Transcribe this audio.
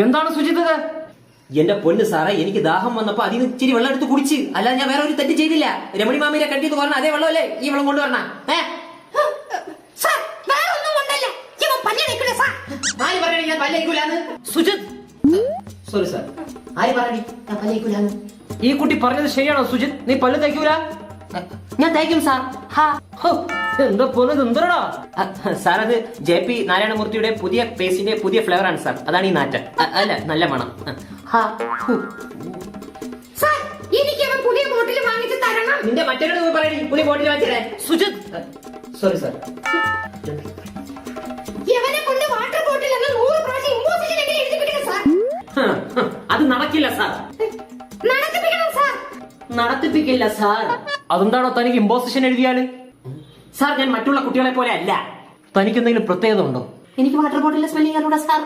എന്താണ് സുജിത്? എന്റെ പൊന്ന് സാറേ, എനിക്ക് ദാഹം വന്നപ്പോ അതിന് ഇച്ചിരി വെള്ളം എടുത്ത് കുടിച്ച്, അല്ലാതെ ഞാൻ വേറെ ഒരു തെറ്റ് ചെയ്തില്ല. രമണി മാമിയെ കണ്ടിന്ന് പറഞ്ഞ അതേ വെള്ളമല്ലേ ഈ വെള്ളം കൊണ്ടുവരണ? സുജിത്, സോറി സാർ, ആര് പറയണി ഞാൻ പല്ലേക്കൂലാന്ന്? ഈ കുട്ടി പറഞ്ഞത് ശരിയാണോ സുജിത്? നീ പല്ല് തയ്ക്കൂല? ഞാൻ തയ്ക്കും സാർ. എന്താ പോലെ എന്തരടാ സാർ, അത് JP നാരായണമൂർത്തിയുടെ പുതിയ പേസ്റ്റിന്റെ പുതിയ ഫ്ലേവർ ആണ് സാർ. അതാണ് ഈ നാറ്റം. അല്ല, നല്ല മണം. നിന്റെ മറ്റൊരു പറയണി പുതിയ ബോട്ടിൽ വാങ്ങിച്ചേ. Sujith, sorry sir. അത് നടക്കില്ല സാർ. നടത്തിപ്പിക്കില്ല സാർ. അതെന്താണോ തനിക്ക് ഇമ്പോസിഷൻ എഴുതിയാല്? സാർ, ഞാൻ മറ്റുള്ള കുട്ടികളെ പോലെ അല്ല. തനിക്ക് എന്തെങ്കിലും പ്രത്യേകത ഉണ്ടോ? എനിക്ക് വാട്ടർ ബോട്ടിലെ സ്മെല്ലിംഗ് അറിയൂടാ സാർ.